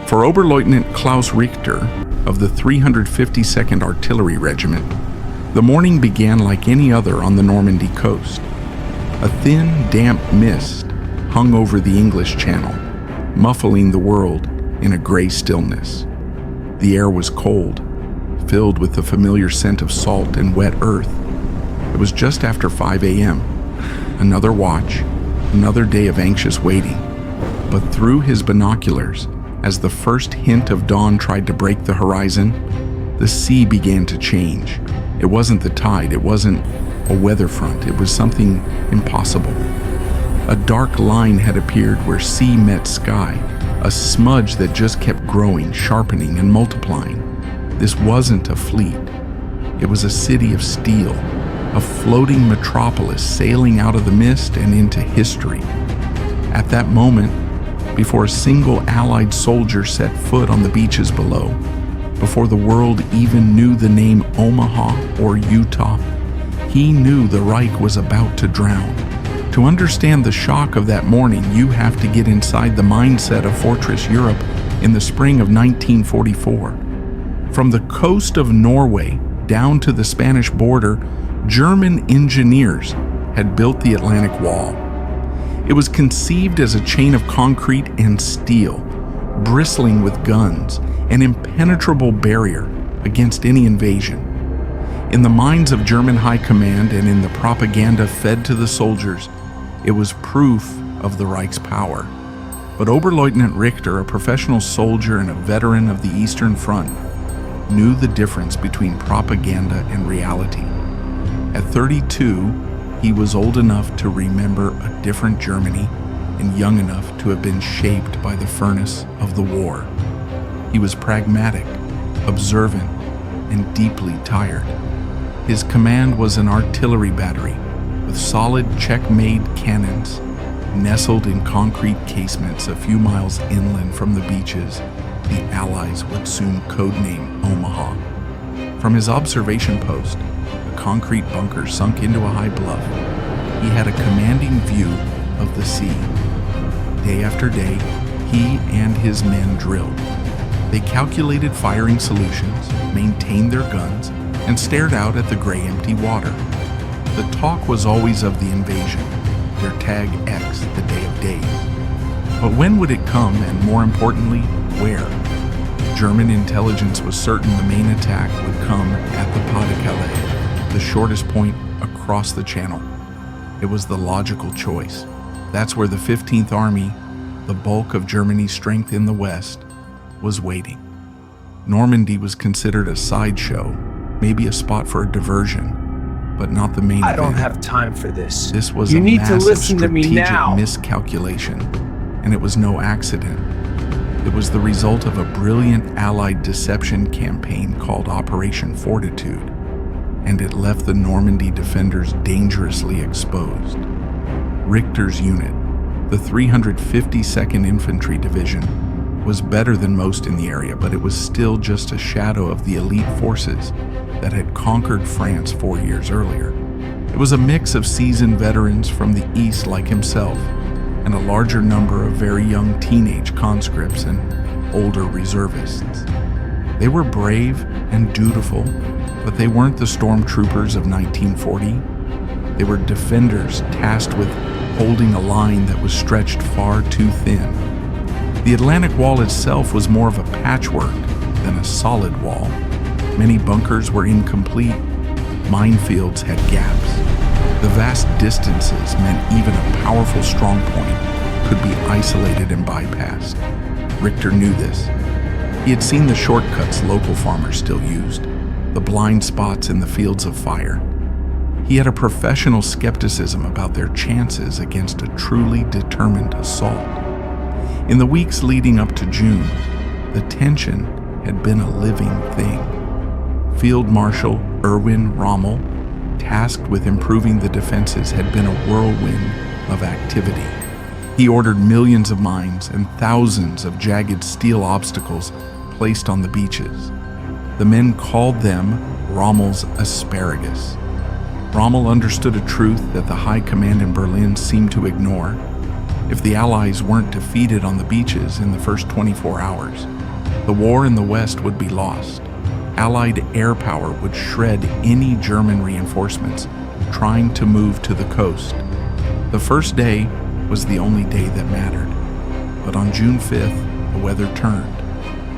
For Oberleutnant Klaus Richter of the 352nd Artillery Regiment, the morning began like any other on the Normandy coast. A thin, damp mist hung over the English Channel, muffling the world in a gray stillness. The air was cold, filled with the familiar scent of salt and wet earth. It was just after 5 a.m. Another watch, another day of anxious waiting. But through his binoculars, as the first hint of dawn tried to break the horizon, the sea began to change. It wasn't the tide, it wasn't a weather front, it was something impossible. A dark line had appeared where sea met sky, a smudge that just kept growing, sharpening, and multiplying. This wasn't a fleet. It was a city of steel, a floating metropolis sailing out of the mist and into history. At that moment, before a single Allied soldier set foot on the beaches below, before the world even knew the name Omaha or Utah, he knew the Reich was about to drown. To understand the shock of that morning, you have to get inside the mindset of Fortress Europe in the spring of 1944. From the coast of Norway down to the Spanish border, German engineers had built the Atlantic Wall. It was conceived as a chain of concrete and steel, bristling with guns, an impenetrable barrier against any invasion. In the minds of German high command and in the propaganda fed to the soldiers, it was proof of the Reich's power. But Oberleutnant Richter, a professional soldier and a veteran of the Eastern Front, knew the difference between propaganda and reality. At 32, he was old enough to remember a different Germany and young enough to have been shaped by the furnace of the war. He was pragmatic, observant, and deeply tired. His command was an artillery battery with solid check-made cannons nestled in concrete casements a few miles inland from the beaches the Allies would soon codename Omaha. From his observation post, a concrete bunker sunk into a high bluff, he had a commanding view of the sea. Day after day, he and his men drilled. They calculated firing solutions, maintained their guns, and stared out at the gray empty water. The talk was always of the invasion, their tag X, the day of days. But when would it come, and more importantly, where? German intelligence was certain the main attack would come at the Pas de Calais, the shortest point across the channel. It was the logical choice. That's where the 15th Army, the bulk of Germany's strength in the West, was waiting. Normandy was considered a sideshow, maybe a spot for a diversion, but not the main event. I don't have time for this. This was a massive strategic miscalculation, and it was no accident. It was the result of a brilliant Allied deception campaign called Operation Fortitude, and it left the Normandy defenders dangerously exposed. Richter's unit, the 352nd Infantry Division, was better than most in the area, but it was still just a shadow of the elite forces that had conquered France 4 years earlier. It was a mix of seasoned veterans from the East like himself, and a larger number of very young teenage conscripts and older reservists. They were brave and dutiful, but they weren't the stormtroopers of 1940. They were defenders tasked with holding a line that was stretched far too thin. The Atlantic Wall itself was more of a patchwork than a solid wall. Many bunkers were incomplete. Minefields had gaps. The vast distances meant even a powerful strong point could be isolated and bypassed. Richter knew this. He had seen the shortcuts local farmers still used, the blind spots in the fields of fire. He had a professional skepticism about their chances against a truly determined assault. In the weeks leading up to June, the tension had been a living thing. Field Marshal Erwin Rommel, tasked with improving the defenses, had been a whirlwind of activity. He ordered millions of mines and thousands of jagged steel obstacles placed on the beaches. The men called them Rommel's asparagus. Rommel understood a truth that the high command in Berlin seemed to ignore. If the Allies weren't defeated on the beaches in the first 24 hours, The war in the West would be lost. Allied air power would shred any German reinforcements trying to move to the coast. The first day was the only day that mattered. But on June 5th, the weather turned.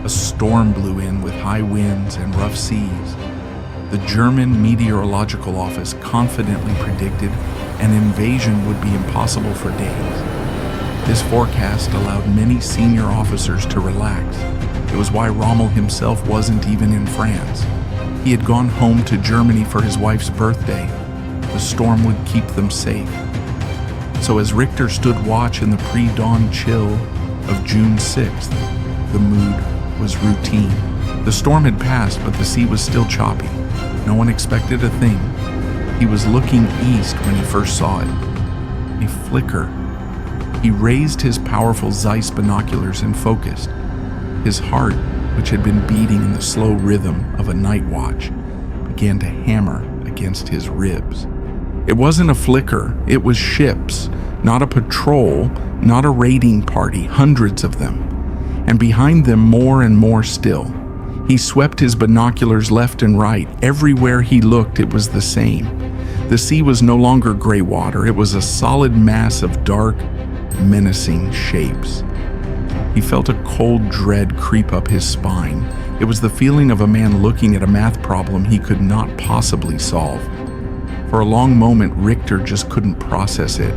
A storm blew in with high winds and rough seas. The German Meteorological Office confidently predicted an invasion would be impossible for days. This forecast allowed many senior officers to relax. It was why Rommel himself wasn't even in France. He had gone home to Germany for his wife's birthday. The storm would keep them safe. So as Richter stood watch in the pre-dawn chill of June 6th, the mood was routine. The storm had passed, but the sea was still choppy. No one expected a thing. He was looking east when he first saw it. A flicker. He raised his powerful Zeiss binoculars and focused. His heart, which had been beating in the slow rhythm of a night watch, began to hammer against his ribs. It wasn't a flicker, it was ships, not a patrol, not a raiding party, hundreds of them. And behind them more and more still. He swept his binoculars left and right. Everywhere he looked, it was the same. The sea was no longer gray water, it was a solid mass of dark, menacing shapes. He felt a cold dread creep up his spine. It was the feeling of a man looking at a math problem he could not possibly solve. For a long moment, Richter just couldn't process it.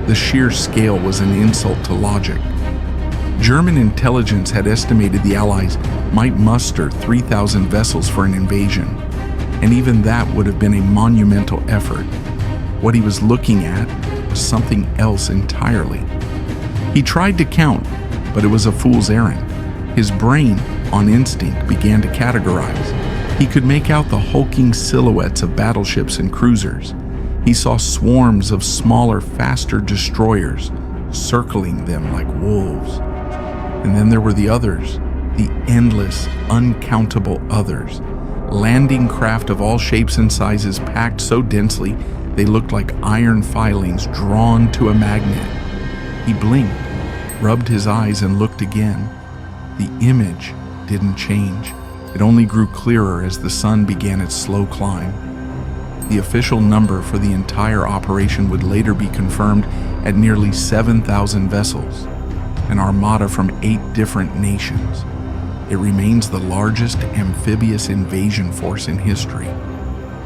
The sheer scale was an insult to logic. German intelligence had estimated the Allies might muster 3,000 vessels for an invasion, and even that would have been a monumental effort. What he was looking at was something else entirely. He tried to count, but it was a fool's errand. His brain, on instinct, began to categorize. He could make out the hulking silhouettes of battleships and cruisers. He saw swarms of smaller, faster destroyers circling them like wolves. And then there were the others, the endless, uncountable others. Landing craft of all shapes and sizes packed so densely they looked like iron filings drawn to a magnet. He blinked, rubbed his eyes, and looked again. The image didn't change. It only grew clearer as the sun began its slow climb. The official number for the entire operation would later be confirmed at nearly 7,000 vessels, an armada from 8 different nations. It remains the largest amphibious invasion force in history.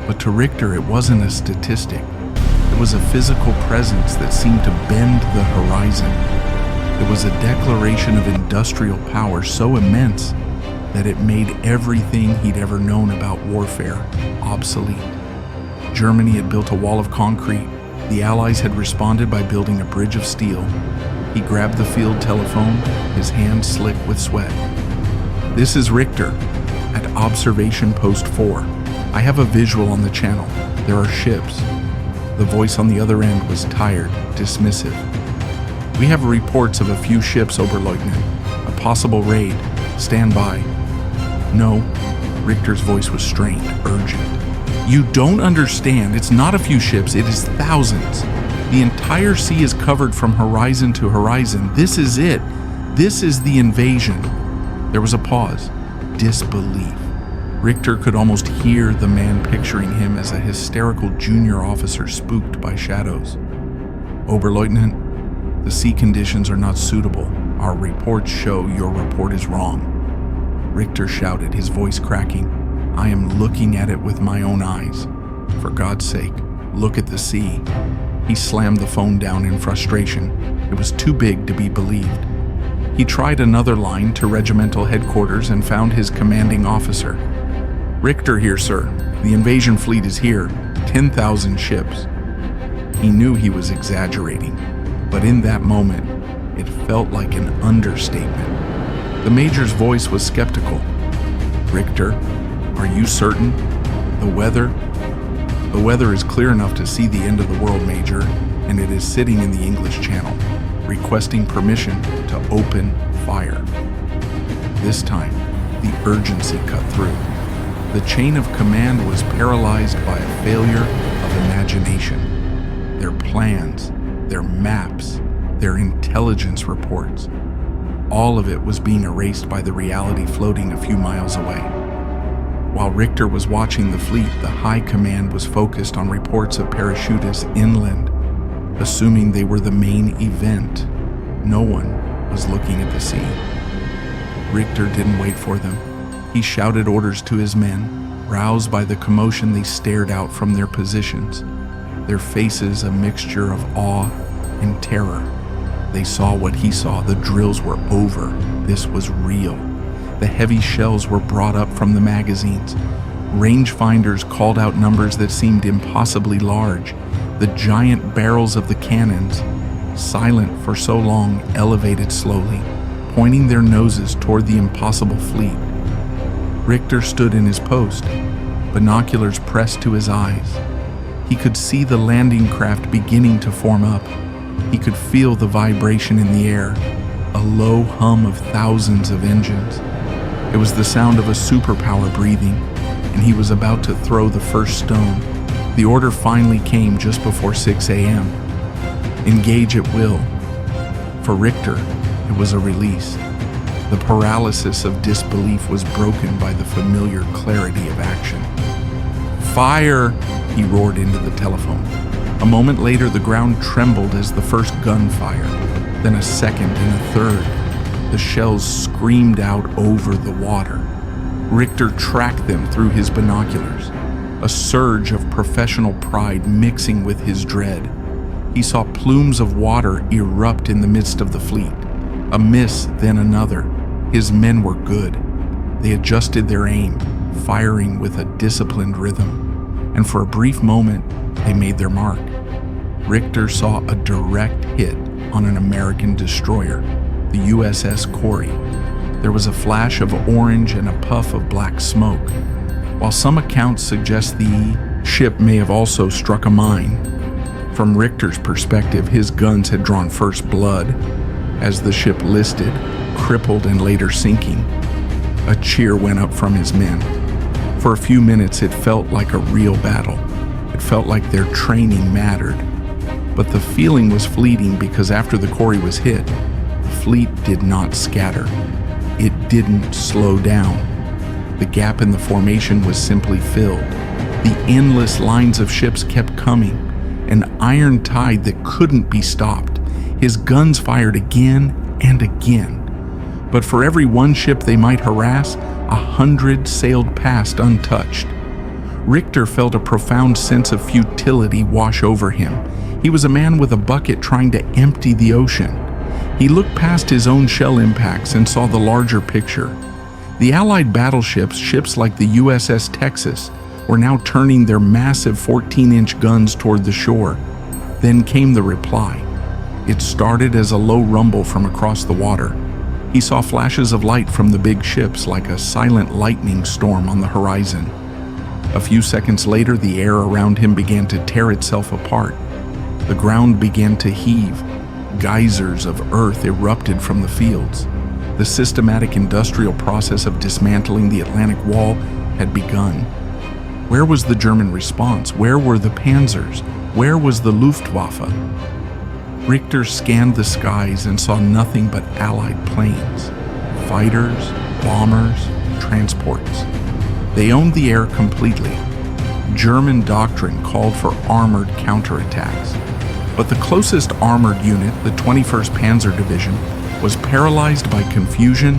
But to Richter, it wasn't a statistic. It was a physical presence that seemed to bend the horizon. It was a declaration of industrial power so immense that it made everything he'd ever known about warfare obsolete. Germany had built a wall of concrete. The Allies had responded by building a bridge of steel. He grabbed the field telephone, his hands slick with sweat. "This is Richter, at Observation Post 4. I have a visual on the channel. There are ships." The voice on the other end was tired, dismissive. "We have reports of a few ships, Oberleutnant. A possible raid. Stand by." "No." Richter's voice was strained, urgent. "You don't understand. It's not a few ships, it is thousands. The entire sea is covered from horizon to horizon. This is it. This is the invasion." There was a pause. Disbelief. Richter could almost hear the man picturing him as a hysterical junior officer spooked by shadows. "Oberleutnant, the sea conditions are not suitable. Our reports show your report is wrong." Richter shouted, his voice cracking. "I am looking at it with my own eyes. For God's sake, look at the sea." He slammed the phone down in frustration. It was too big to be believed. He tried another line to regimental headquarters and found his commanding officer. "Richter here, sir. The invasion fleet is here. 10,000 ships." He knew he was exaggerating, but in that moment, it felt like an understatement. The major's voice was skeptical. "Richter, are you certain? The weather? The weather is clear enough to see the end of the world, Major, and it is sitting in the English Channel, requesting permission to open fire." This time, the urgency cut through. The chain of command was paralyzed by a failure of imagination. Their plans, their maps, their intelligence reports. All of it was being erased by the reality floating a few miles away. While Richter was watching the fleet, the high command was focused on reports of parachutists inland, assuming they were the main event. No one was looking at the sea. Richter didn't wait for them. He shouted orders to his men. Roused by the commotion, they stared out from their positions, their faces a mixture of awe and terror. They saw what he saw. The drills were over. This was real. The heavy shells were brought up from the magazines. Rangefinders called out numbers that seemed impossibly large. The giant barrels of the cannons, silent for so long, elevated slowly, pointing their noses toward the impossible fleet. Richter stood in his post, binoculars pressed to his eyes. He could see the landing craft beginning to form up. He could feel the vibration in the air, a low hum of thousands of engines. It was the sound of a superpower breathing, and he was about to throw the first stone. The order finally came just before 6 a.m. Engage at will. For Richter, it was a release. The paralysis of disbelief was broken by the familiar clarity of action. "Fire!" he roared into the telephone. A moment later, the ground trembled as the first gun fired, then a second and a third. The shells screamed out over the water. Richter tracked them through his binoculars, a surge of professional pride mixing with his dread. He saw plumes of water erupt in the midst of the fleet. A miss, then another. His men were good. They adjusted their aim, firing with a disciplined rhythm. And for a brief moment, they made their mark. Richter saw a direct hit on an American destroyer, the USS Corey. There was a flash of orange and a puff of black smoke. While some accounts suggest the ship may have also struck a mine, from Richter's perspective, his guns had drawn first blood as the ship listed, crippled and later sinking. A cheer went up from his men. For a few minutes, it felt like a real battle. It felt like their training mattered. But the feeling was fleeting because after the Corey was hit, the fleet did not scatter. It didn't slow down. The gap in the formation was simply filled. The endless lines of ships kept coming, an iron tide that couldn't be stopped. His guns fired again and again. But for every one ship they might harass, 100 sailed past untouched. Richter felt a profound sense of futility wash over him. He was a man with a bucket trying to empty the ocean. He looked past his own shell impacts and saw the larger picture. The Allied battleships, ships like the USS Texas, were now turning their massive 14-inch guns toward the shore. Then came the reply. It started as a low rumble from across the water. He saw flashes of light from the big ships like a silent lightning storm on the horizon. A few seconds later, the air around him began to tear itself apart. The ground began to heave. Geysers of earth erupted from the fields. The systematic industrial process of dismantling the Atlantic Wall had begun. Where was the German response? Where were the panzers? Where was the Luftwaffe? Richter scanned the skies and saw nothing but Allied planes, fighters, bombers, transports. They owned the air completely. German doctrine called for armored counterattacks. But the closest armored unit, the 21st Panzer Division, was paralyzed by confusion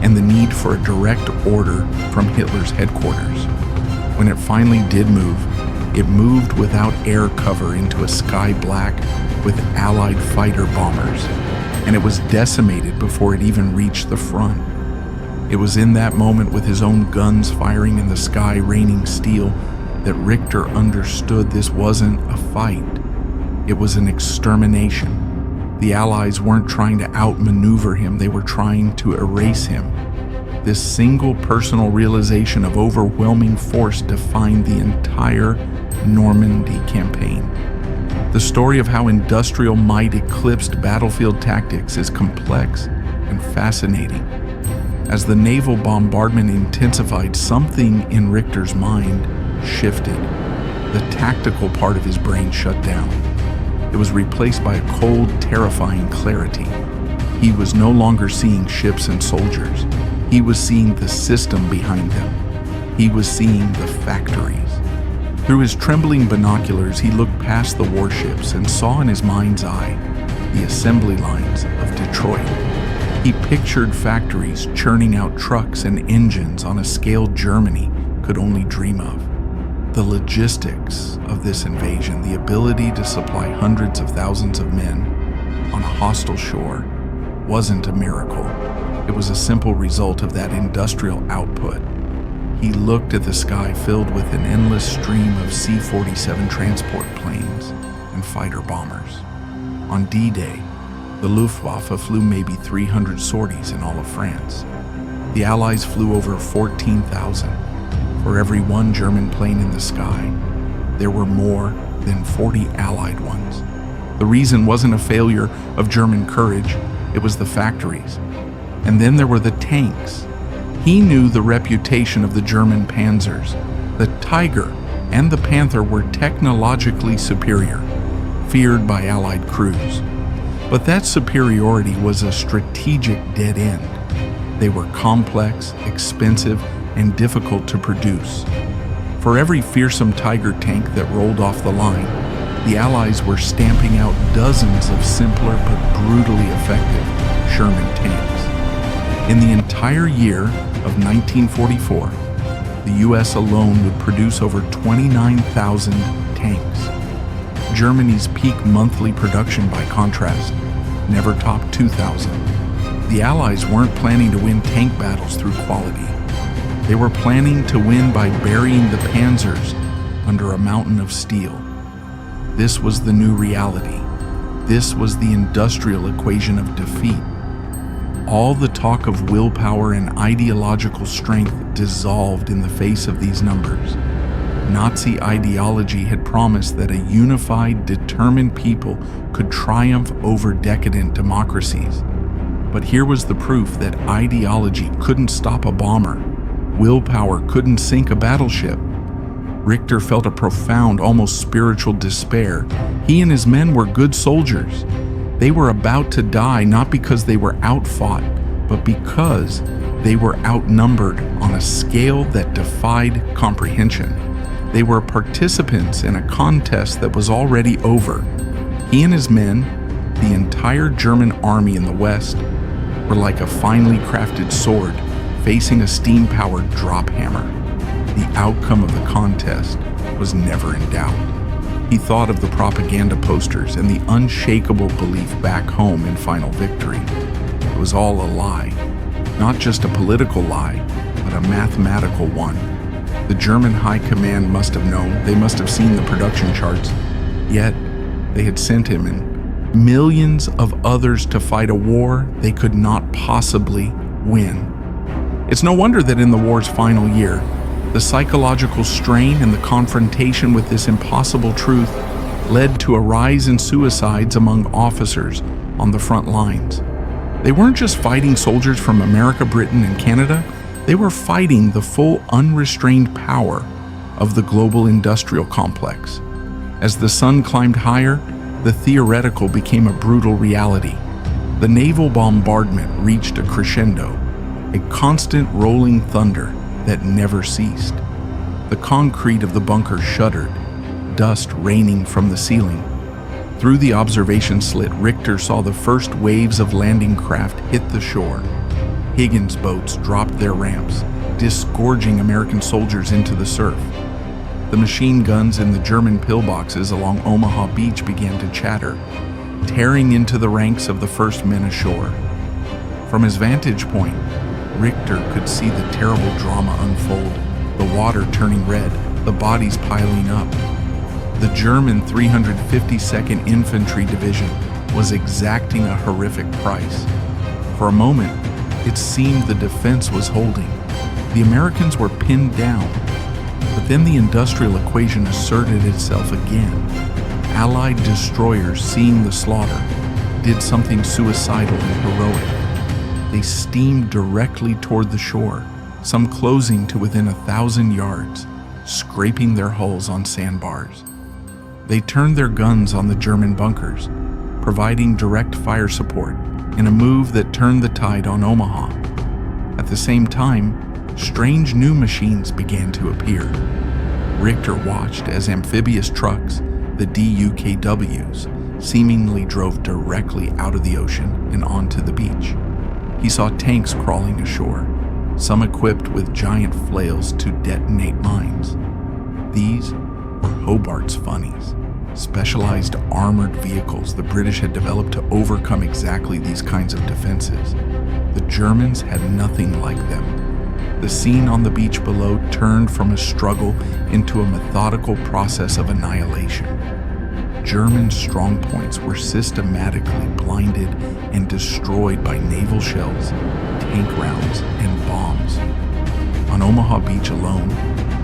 and the need for a direct order from Hitler's headquarters. When it finally did move, it moved without air cover into a sky black with Allied fighter bombers, and it was decimated before it even reached the front. It was in that moment, with his own guns firing in the sky, raining steel, that Richter understood this wasn't a fight. It was an extermination. The Allies weren't trying to outmaneuver him, they were trying to erase him. This single personal realization of overwhelming force defined the entire Normandy campaign. The story of how industrial might eclipsed battlefield tactics is complex and fascinating. As the naval bombardment intensified, something in Richter's mind shifted. The tactical part of his brain shut down. It was replaced by a cold, terrifying clarity. He was no longer seeing ships and soldiers. He was seeing the system behind them. He was seeing the factories. Through his trembling binoculars, he looked past the warships and saw in his mind's eye the assembly lines of Detroit. He pictured factories churning out trucks and engines on a scale Germany could only dream of. The logistics of this invasion, the ability to supply hundreds of thousands of men on a hostile shore, wasn't a miracle. It was a simple result of that industrial output. He looked at the sky filled with an endless stream of C-47 transport planes and fighter bombers. On D-Day, the Luftwaffe flew maybe 300 sorties in all of France. The Allies flew over 14,000. For every one German plane in the sky, there were more than 40 Allied ones. The reason wasn't a failure of German courage, it was the factories. And then there were the tanks. He knew the reputation of the German panzers. The Tiger and the Panther were technologically superior, feared by Allied crews. But that superiority was a strategic dead end. They were complex, expensive, and difficult to produce. For every fearsome Tiger tank that rolled off the line, the Allies were stamping out dozens of simpler but brutally effective Sherman tanks. In the entire year of 1944, the U.S. alone would produce over 29,000 tanks. Germany's peak monthly production, by contrast, never topped 2,000. The Allies weren't planning to win tank battles through quality. They were planning to win by burying the panzers under a mountain of steel. This was the new reality. This was the industrial equation of defeat. All the talk of willpower and ideological strength dissolved in the face of these numbers. Nazi ideology had promised that a unified, determined people could triumph over decadent democracies. But here was the proof that ideology couldn't stop a bomber. Willpower couldn't sink a battleship. Richter felt a profound, almost spiritual despair. He and his men were good soldiers. They were about to die not because they were outfought, but because they were outnumbered on a scale that defied comprehension. They were participants in a contest that was already over. He and his men, the entire German army in the West, were like a finely crafted sword facing a steam-powered drop hammer. The outcome of the contest was never in doubt. He thought of the propaganda posters and the unshakable belief back home in final victory. It was all a lie. Not just a political lie, but a mathematical one. The German high command must have known. They must have seen the production charts. Yet, they had sent him and millions of others to fight a war they could not possibly win. It's no wonder that in the war's final year, the psychological strain and the confrontation with this impossible truth led to a rise in suicides among officers on the front lines. They weren't just fighting soldiers from America, Britain, and Canada. They were fighting the full unrestrained power of the global industrial complex. As the sun climbed higher, the theoretical became a brutal reality. The naval bombardment reached a crescendo, a constant rolling thunder that never ceased. The concrete of the bunker shuddered, dust raining from the ceiling. Through the observation slit, Richter saw the first waves of landing craft hit the shore. Higgins boats dropped their ramps, disgorging American soldiers into the surf. The machine guns in the German pillboxes along Omaha Beach began to chatter, tearing into the ranks of the first men ashore. From his vantage point, Richter could see the terrible drama unfold, the water turning red, the bodies piling up. The German 352nd Infantry Division was exacting a horrific price. For a moment, it seemed the defense was holding. The Americans were pinned down. But then the industrial equation asserted itself again. Allied destroyers, seeing the slaughter, did something suicidal and heroic. They steamed directly toward the shore, some closing to within 1,000 yards, scraping their hulls on sandbars. They turned their guns on the German bunkers, providing direct fire support, in a move that turned the tide on Omaha. At the same time, strange new machines began to appear. Richter watched as amphibious trucks, the DUKWs, seemingly drove directly out of the ocean and onto the beach. He saw tanks crawling ashore, some equipped with giant flails to detonate mines. These were Hobart's funnies, specialized armored vehicles the British had developed to overcome exactly these kinds of defenses. The Germans had nothing like them. The scene on the beach below turned from a struggle into a methodical process of annihilation. German strongpoints were systematically blinded and destroyed by naval shells, tank rounds, and bombs. On Omaha Beach alone,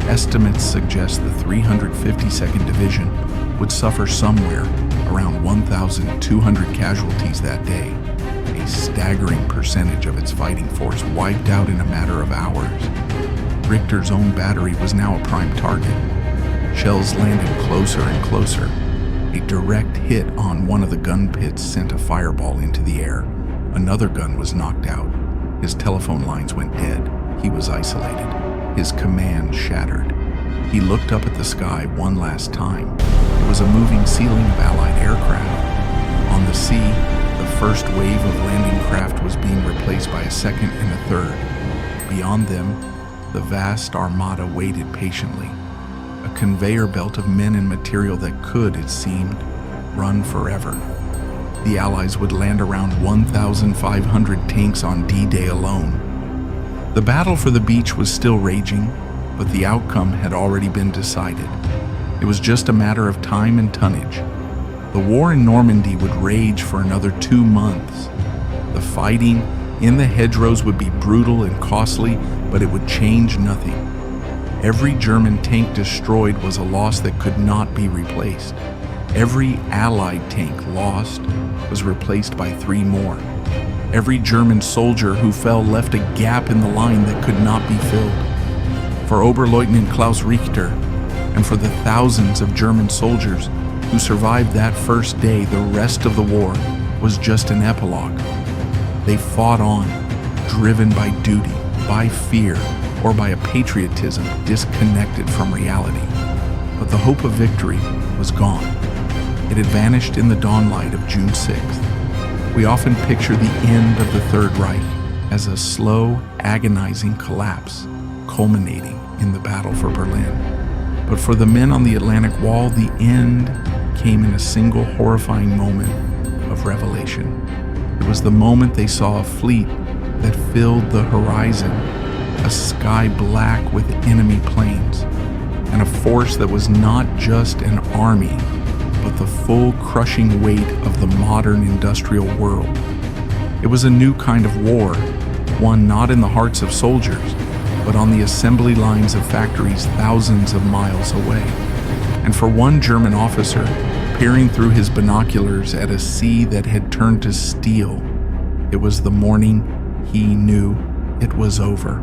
estimates suggest the 352nd Division would suffer somewhere around 1,200 casualties that day, a staggering percentage of its fighting force wiped out in a matter of hours. Richter's own battery was now a prime target. Shells landed closer and closer. A direct hit on one of the gun pits sent a fireball into the air. Another gun was knocked out. His telephone lines went dead. He was isolated. His command shattered. He looked up at the sky one last time. It was a moving ceiling of Allied aircraft. On the sea, the first wave of landing craft was being replaced by a second and a third. Beyond them, the vast armada waited patiently. A conveyor belt of men and material that could, it seemed, run forever. The Allies would land around 1,500 tanks on D-Day alone. The battle for the beach was still raging, but the outcome had already been decided. It was just a matter of time and tonnage. The war in Normandy would rage for another 2 months. The fighting in the hedgerows would be brutal and costly, but it would change nothing. Every German tank destroyed was a loss that could not be replaced. Every Allied tank lost was replaced by 3 more. Every German soldier who fell left a gap in the line that could not be filled. For Oberleutnant Klaus Richter, and for the thousands of German soldiers who survived that first day, the rest of the war was just an epilogue. They fought on, driven by duty, by fear, or by a patriotism disconnected from reality. But the hope of victory was gone. It had vanished in the dawnlight of June 6th. We often picture the end of the Third Reich as a slow, agonizing collapse, culminating in the battle for Berlin. But for the men on the Atlantic Wall, the end came in a single horrifying moment of revelation. It was the moment they saw a fleet that filled the horizon, a sky black with enemy planes, and a force that was not just an army, but the full crushing weight of the modern industrial world. It was a new kind of war, one not in the hearts of soldiers, but on the assembly lines of factories thousands of miles away. And for one German officer, peering through his binoculars at a sea that had turned to steel, it was the morning he knew it was over.